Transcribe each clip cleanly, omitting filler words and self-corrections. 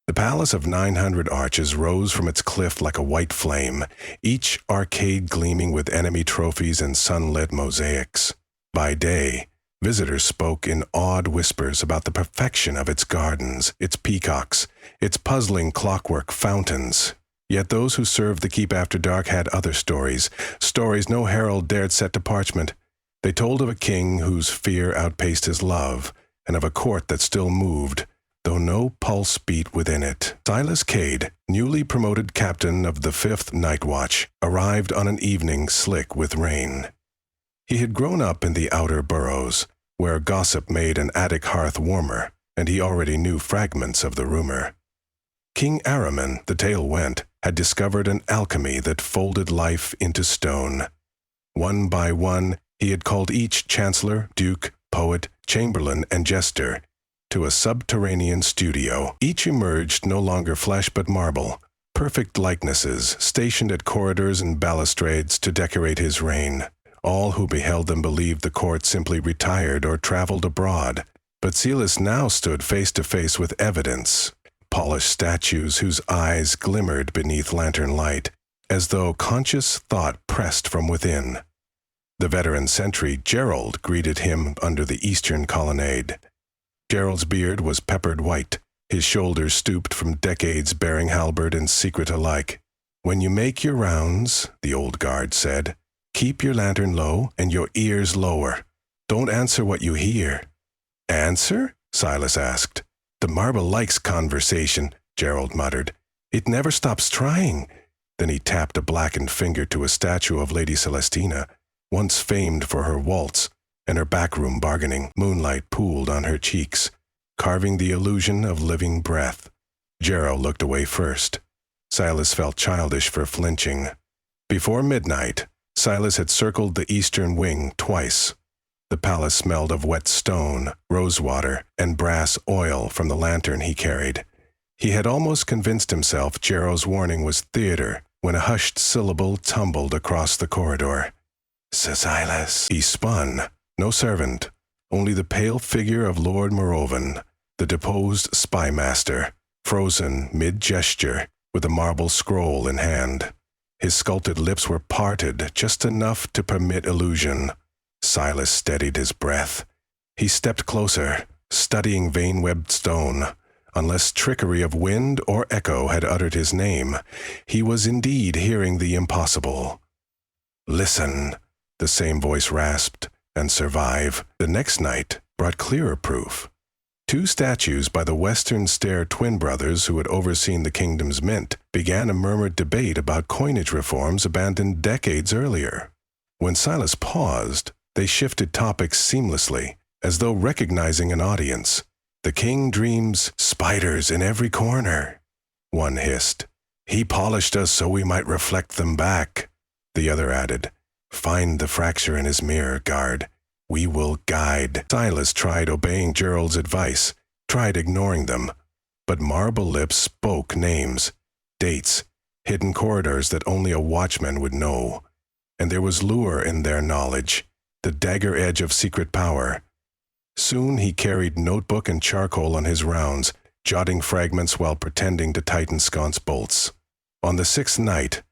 The palace of 900 arches rose from its cliff like a white flame, each arcade gleaming with enemy trophies and sunlit mosaics. By day, visitors spoke in awed whispers about the perfection of its gardens, its peacocks, its puzzling clockwork fountains. Yet those who served the keep after dark had other stories, stories no herald dared set to parchment. They told of a king whose fear outpaced his love, and of a court that still moved, though no pulse beat within it. Silas Cade, newly promoted captain of the 5th Night Watch, arrived on an evening slick with rain. He had grown up in the outer boroughs, where gossip made an attic hearth warmer, and he already knew fragments of the rumor. King Araman, the tale went, had discovered an alchemy that folded life into stone. One by one, he had called each chancellor, duke, poet, chamberlain, and jester to a subterranean studio. Each emerged no longer flesh but marble, perfect likenesses stationed at corridors and balustrades to decorate his reign. All who beheld them believed the court simply retired or traveled abroad. But Silas now stood face to face with evidence. Polished statues whose eyes glimmered beneath lantern light, as though conscious thought pressed from within. The veteran sentry, Gerald, greeted him under the eastern colonnade. Gerald's beard was peppered white, his shoulders stooped from decades bearing halberd and secret alike. "When you make your rounds," the old guard said, "keep your lantern low and your ears lower. Don't answer what you hear." "Answer?" Silas asked. "The marble likes conversation," Gerald muttered. "It never stops trying." Then he tapped a blackened finger to a statue of Lady Celestina, once famed for her waltz and her backroom bargaining. Moonlight pooled on her cheeks, carving the illusion of living breath. Gerald looked away first. Silas felt childish for flinching. Before midnight, Silas had circled the eastern wing twice. The palace smelled of wet stone, rosewater, and brass oil from the lantern he carried. He had almost convinced himself Gerald's warning was theater when a hushed syllable tumbled across the corridor. "Sir Silas." He spun. No servant, only the pale figure of Lord Morrovan, the deposed spymaster, frozen mid-gesture, with a marble scroll in hand. His sculpted lips were parted just enough to permit illusion. Silas steadied his breath. He stepped closer, studying vein-webbed stone. Unless trickery of wind or echo had uttered his name, he was indeed hearing the impossible. "Listen," the same voice rasped, "and survive." The next night brought clearer proof. 2 statues by the Western Stair twin brothers who had overseen the kingdom's mint began a murmured debate about coinage reforms abandoned decades earlier. When Silas paused, they shifted topics seamlessly, as though recognizing an audience. "The king dreams spiders in every corner," one hissed. "He polished us so we might reflect them back." The other added, "Find the fracture in his mirror, guard. We will guide." Silas tried obeying Gerald's advice, tried ignoring them, but marble lips spoke names, dates, hidden corridors that only a watchman would know. And there was lure in their knowledge, the dagger edge of secret power. Soon he carried notebook and charcoal on his rounds, jotting fragments while pretending to tighten sconce bolts. On the 6th night,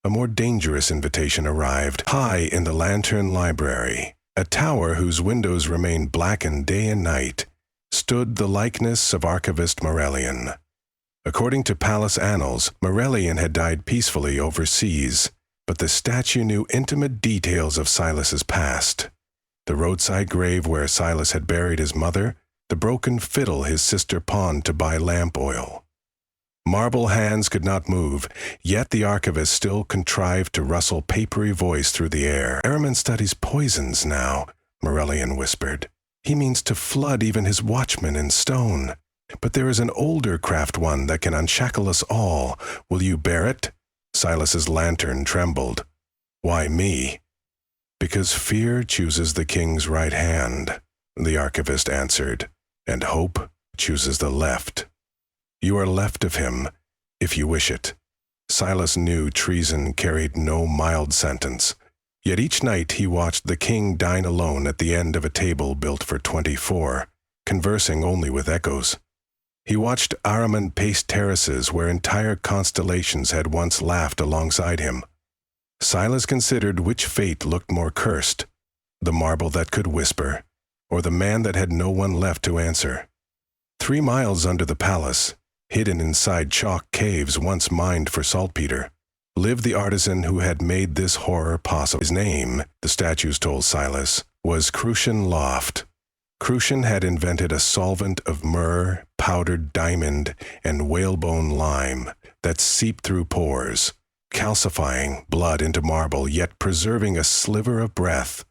a more dangerous invitation arrived. High in the Lantern Library, a tower whose windows remained blackened day and night, stood the likeness of Archivist Morellian. According to palace annals, Morellian had died peacefully overseas, but the statue knew intimate details of Silas's past. The roadside grave where Silas had buried his mother, the broken fiddle his sister pawned to buy lamp oil. Marble hands could not move, yet the archivist still contrived to rustle papery voice through the air. "Araman studies poisons now," Morellian whispered. "He means to flood even his watchmen in stone. But there is an older craft one that can unshackle us all. Will you bear it?" Silas's lantern trembled. "Why me?" "Because fear chooses the king's right hand," the archivist answered, "and hope chooses the left. You are left of him, if you wish it." Silas knew treason carried no mild sentence, yet each night he watched the king dine alone at the end of a table built for 24, conversing only with echoes. He watched Ahriman pace terraces where entire constellations had once laughed alongside him. Silas considered which fate looked more cursed, the marble that could whisper, or the man that had no one left to answer. 3 miles under the palace, hidden inside chalk caves once mined for saltpeter, lived the artisan who had made this horror possible. His name, the statues told Silas, was Crucian Loft. Crucian had invented a solvent of myrrh, powdered diamond, and whalebone lime that seeped through pores, calcifying blood into marble yet preserving a sliver of breath.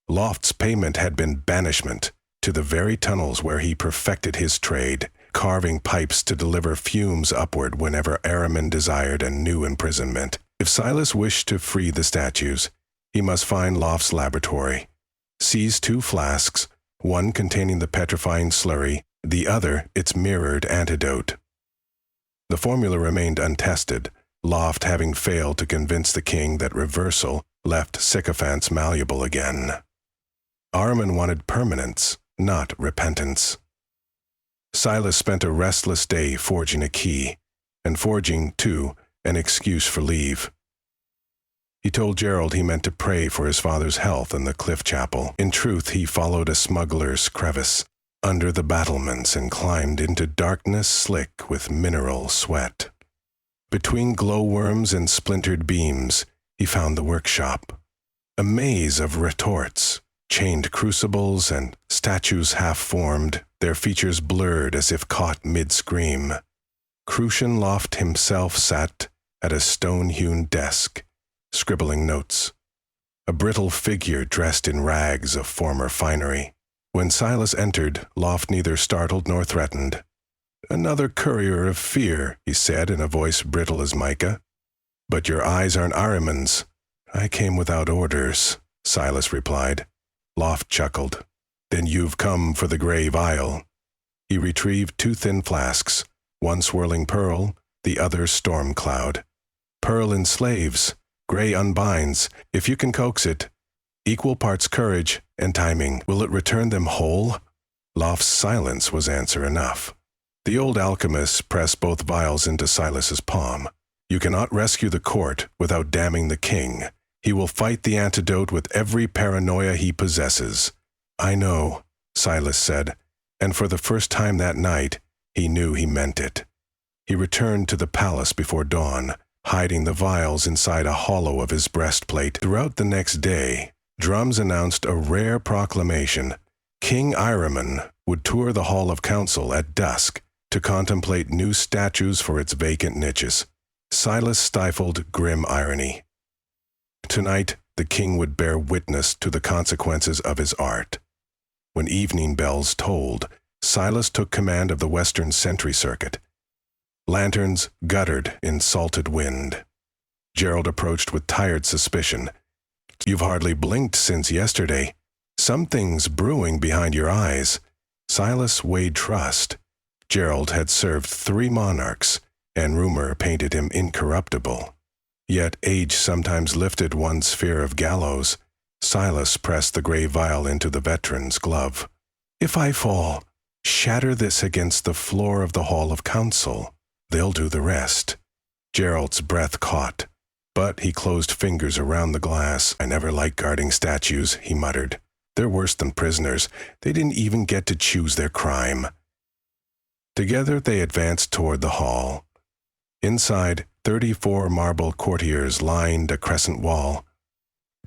Loft's payment had been banishment to the very tunnels where he perfected his trade, carving pipes to deliver fumes upward whenever Ahriman desired a new imprisonment. If Silas wished to free the statues, he must find Loft's laboratory, seize 2 flasks, one containing the petrifying slurry, the other its mirrored antidote. The formula remained untested, Loft having failed to convince the king that reversal left sycophants malleable again. Ahriman wanted permanence, not repentance. Silas spent a restless day forging a key, and forging, too, an excuse for leave. He told Gerald he meant to pray for his father's health in the cliff chapel. In truth, he followed a smuggler's crevice under the battlements and climbed into darkness slick with mineral sweat. Between glowworms and splintered beams, he found the workshop, a maze of retorts, chained crucibles, and statues half-formed, their features blurred as if caught mid-scream. Crucian Loft himself sat at a stone-hewn desk, scribbling notes, a brittle figure dressed in rags of former finery. When Silas entered, Loft neither startled nor threatened. "Another courier of fear," he said in a voice brittle as mica. "But your eyes aren't Ahriman's." "I came without orders," Silas replied. Loft chuckled. "Then you've come for the gray vial." He retrieved 2 thin flasks, one swirling pearl, the other storm cloud. "Pearl enslaves, gray unbinds, if you can coax it. Equal parts courage and timing. Will it return them whole?" Loft's silence was answer enough. The old alchemist pressed both vials into Silas's palm. "You cannot rescue the court without damning the king. He will fight the antidote with every paranoia he possesses." "I know," Silas said, and for the first time that night, he knew he meant it. He returned to the palace before dawn, hiding the vials inside a hollow of his breastplate. Throughout the next day, drums announced a rare proclamation. King Ahriman would tour the Hall of Council at dusk to contemplate new statues for its vacant niches. Silas stifled grim irony. Tonight, the king would bear witness to the consequences of his art. When evening bells tolled, Silas took command of the Western Sentry Circuit. Lanterns guttered in salted wind. Gerald approached with tired suspicion. "You've hardly blinked since yesterday. Something's brewing behind your eyes." Silas weighed trust. Gerald had served 3 monarchs, and rumor painted him incorruptible. Yet age sometimes lifted one's fear of gallows. Silas pressed the gray vial into the veteran's glove. "If I fall, shatter this against the floor of the Hall of Council. They'll do the rest." Gerald's breath caught, but he closed fingers around the glass. "I never liked guarding statues," he muttered. "They're worse than prisoners. They didn't even get to choose their crime." Together they advanced toward the hall. Inside, 34 marble courtiers lined a crescent wall.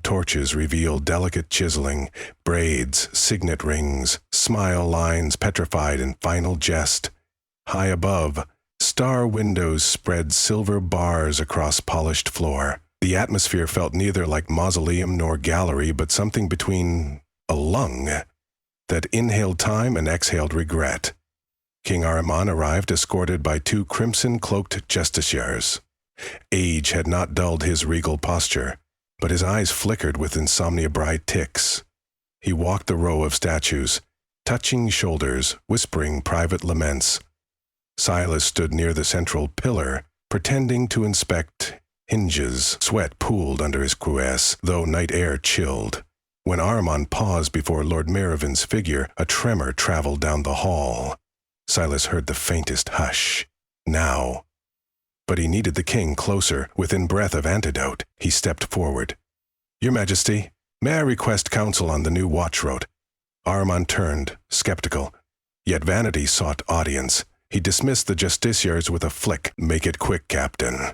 Torches revealed delicate chiseling, braids, signet rings, smile lines petrified in final jest. High above, star windows spread silver bars across polished floor. The atmosphere felt neither like mausoleum nor gallery, but something between a lung that inhaled time and exhaled regret. King Ahriman arrived escorted by 2 crimson-cloaked justiciars. Age had not dulled his regal posture, but his eyes flickered with insomnia-bride tics. He walked the row of statues, touching shoulders, whispering private laments. Silas stood near the central pillar, pretending to inspect hinges. Sweat pooled under his cuirass, though night air chilled. When Ahriman paused before Lord Merivin's figure, a tremor traveled down the hall. Silas heard the faintest hush. Now. But he needed the king closer, within breath of antidote. He stepped forward. "Your Majesty, may I request counsel on the new watch rote?" Ahriman turned, skeptical. Yet vanity sought audience. He dismissed the justiciars with a flick. "Make it quick, Captain."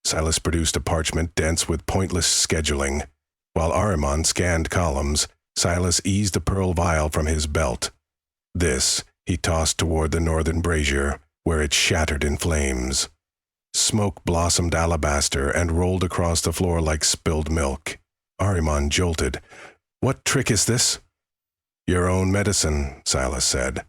Silas produced a parchment dense with pointless scheduling. While Ahriman scanned columns, Silas eased a pearl vial from his belt. This he tossed toward the northern brazier, where it shattered in flames. Smoke blossomed alabaster and rolled across the floor like spilled milk. Ahriman jolted. "What trick is this?" "Your own medicine," Silas said.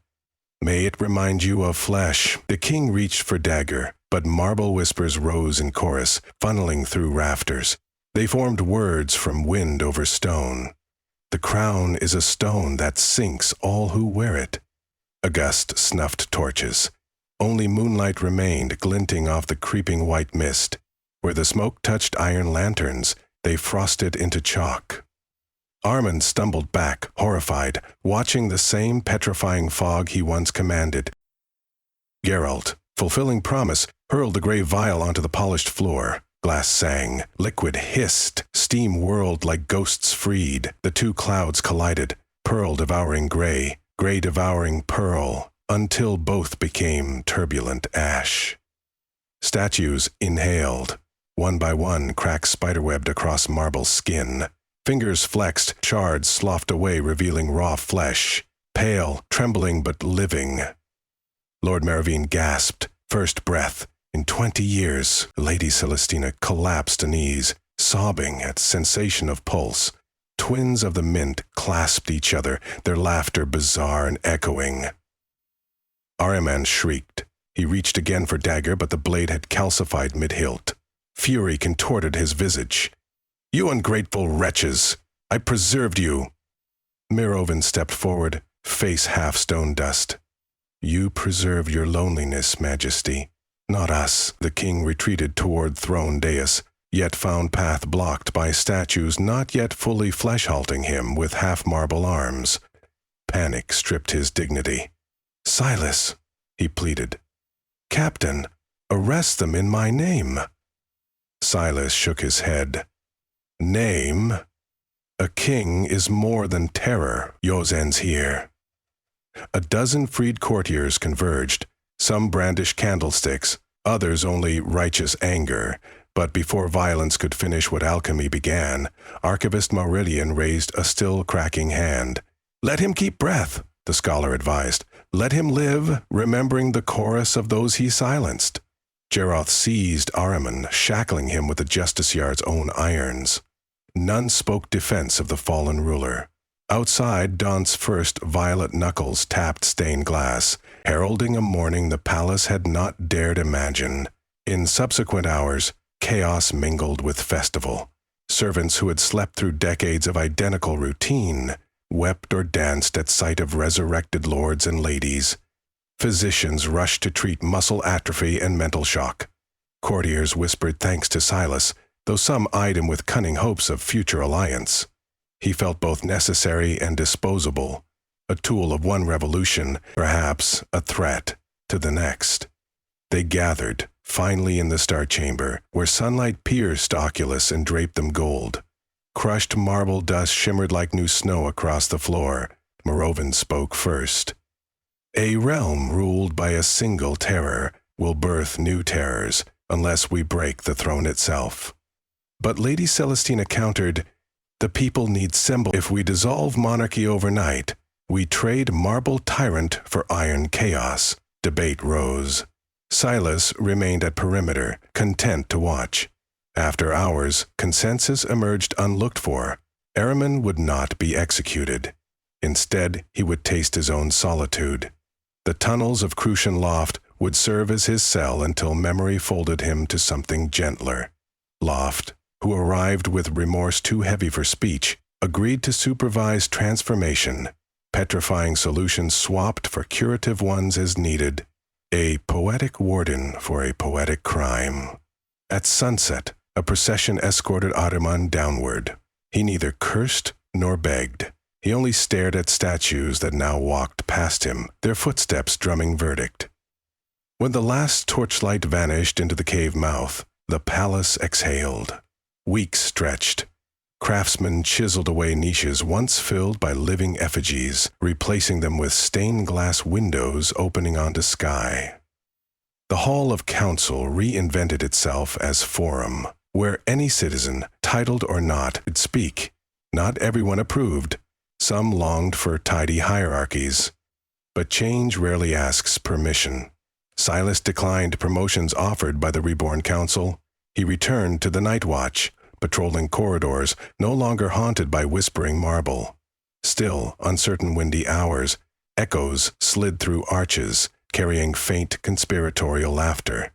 "May it remind you of flesh." The king reached for dagger, but marble whispers rose in chorus, funneling through rafters. They formed words from wind over stone. "The crown is a stone that sinks all who wear it." A gust snuffed torches. Only moonlight remained, glinting off the creeping white mist. Where the smoke touched iron lanterns, they frosted into chalk. Ahriman stumbled back, horrified, watching the same petrifying fog he once commanded. Geralt, fulfilling promise, hurled the gray vial onto the polished floor. Glass sang, liquid hissed, steam whirled like ghosts freed. The two clouds collided, pearl devouring gray, gray devouring pearl, until both became turbulent ash. Statues inhaled. One by one, cracks spiderwebbed across marble skin. Fingers flexed, shards sloughed away, revealing raw flesh. Pale, trembling but living. Lord Meravine gasped, first breath. In 20 years, Lady Celestina collapsed to knees, sobbing at sensation of pulse. Twins of the mint clasped each other, their laughter bizarre and echoing. Ahriman shrieked. He reached again for dagger, but the blade had calcified mid-hilt. Fury contorted his visage. "You ungrateful wretches! I preserved you!" Merovin stepped forward, face half stone dust. "You preserved your loneliness, Majesty. Not us." The king retreated toward throne dais, yet found path blocked by statues not yet fully flesh-halting him with half-marble arms. Panic stripped his dignity. "Silas," he pleaded. "Captain, arrest them in my name." Silas shook his head. "Name? A king is more than terror. Yours ends here." A dozen freed courtiers converged. Some brandished candlesticks, others only righteous anger. But before violence could finish what alchemy began, Archivist Maurelian raised a still cracking hand. "Let him keep breath," the scholar advised. "Let him live, remembering the chorus of those he silenced." Jeroth seized Ahriman, shackling him with the justiciar's own irons. None spoke defense of the fallen ruler. Outside, Daunt's first violet knuckles tapped stained glass, heralding a morning the palace had not dared imagine. In subsequent hours, chaos mingled with festival. Servants who had slept through decades of identical routine wept or danced at sight of resurrected lords and ladies. Physicians rushed to treat muscle atrophy and mental shock. Courtiers whispered thanks to Silas, though some eyed him with cunning hopes of future alliance. He felt both necessary and disposable, a tool of one revolution, perhaps a threat to the next. They gathered, finally in the Star Chamber, where sunlight pierced Oculus and draped them gold. Crushed marble dust shimmered like new snow across the floor. Merovin spoke first. "A realm ruled by a single terror will birth new terrors unless we break the throne itself." But Lady Celestina countered, "The people need symbol. If we dissolve monarchy overnight, we trade marble tyrant for iron chaos." Debate rose. Silas remained at perimeter, content to watch. After hours, consensus emerged unlooked for. Ahriman would not be executed. Instead, he would taste his own solitude. The tunnels of Crucian Loft would serve as his cell until memory folded him to something gentler. Loft, who arrived with remorse too heavy for speech, agreed to supervise transformation, petrifying solutions swapped for curative ones as needed. A poetic warden for a poetic crime. At sunset, a procession escorted Ahriman downward. He neither cursed nor begged. He only stared at statues that now walked past him, their footsteps drumming verdict. When the last torchlight vanished into the cave mouth, the palace exhaled. Weeks stretched. Craftsmen chiseled away niches once filled by living effigies, replacing them with stained glass windows opening onto sky. The Hall of Council reinvented itself as forum, where any citizen, titled or not, could speak. Not everyone approved. Some longed for tidy hierarchies. But change rarely asks permission. Silas declined promotions offered by the reborn council. He returned to the night watch, patrolling corridors no longer haunted by whispering marble. Still, on certain windy hours, echoes slid through arches, carrying faint conspiratorial laughter.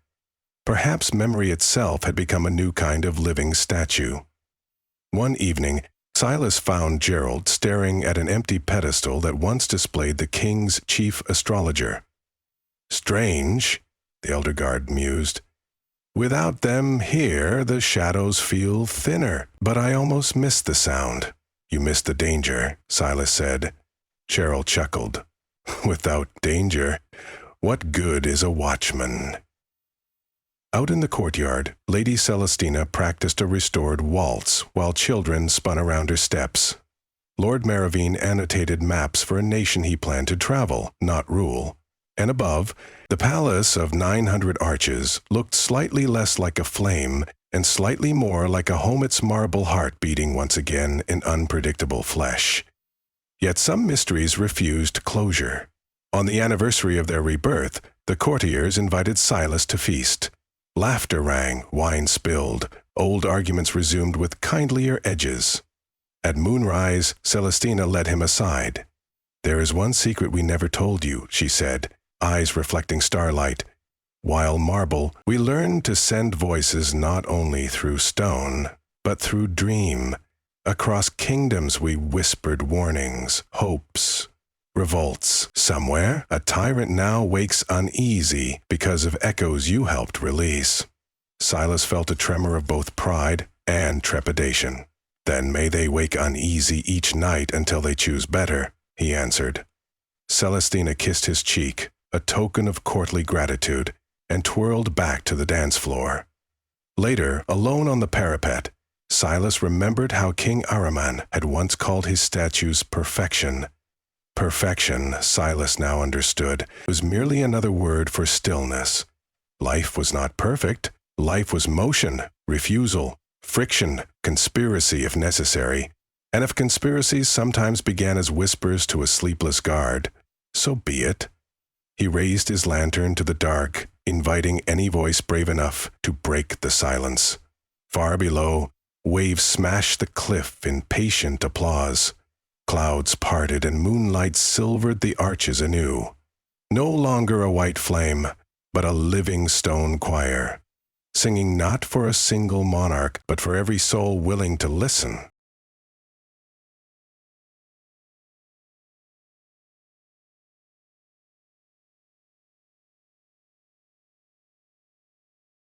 Perhaps memory itself had become a new kind of living statue. One evening, Silas found Gerald staring at an empty pedestal that once displayed the king's chief astrologer. "Strange," the elder guard mused. "Without them here, the shadows feel thinner, but I almost missed the sound." "You missed the danger," Silas said. Gerald chuckled. "Without danger, what good is a watchman?" Out in the courtyard, Lady Celestina practiced a restored waltz while children spun around her steps. Lord Meravine annotated maps for a nation he planned to travel, not rule. And above, the palace of 900 arches looked slightly less like a flame and slightly more like a homet's marble heart beating once again in unpredictable flesh. Yet some mysteries refused closure. On the anniversary of their rebirth, the courtiers invited Silas to feast. Laughter rang, wine spilled, old arguments resumed with kindlier edges. At moonrise, Celestina led him aside. "There is one secret we never told you," she said, eyes reflecting starlight. "While marble, we learned to send voices not only through stone, but through dream. Across kingdoms we whispered warnings, hopes, revolts. Somewhere, a tyrant now wakes uneasy because of echoes you helped release." Silas felt a tremor of both pride and trepidation. "Then may they wake uneasy each night until they choose better," he answered. Celestina kissed his cheek, a token of courtly gratitude, and twirled back to the dance floor. Later, alone on the parapet, Silas remembered how King Ahriman had once called his statues perfection. Perfection, Silas now understood, was merely another word for stillness. Life was not perfect. Life was motion, refusal, friction, conspiracy if necessary. And if conspiracies sometimes began as whispers to a sleepless guard, so be it. He raised his lantern to the dark, inviting any voice brave enough to break the silence. Far below, waves smashed the cliff in patient applause. Clouds parted and moonlight silvered the arches anew. No longer a white flame, but a living stone choir, singing not for a single monarch, but for every soul willing to listen.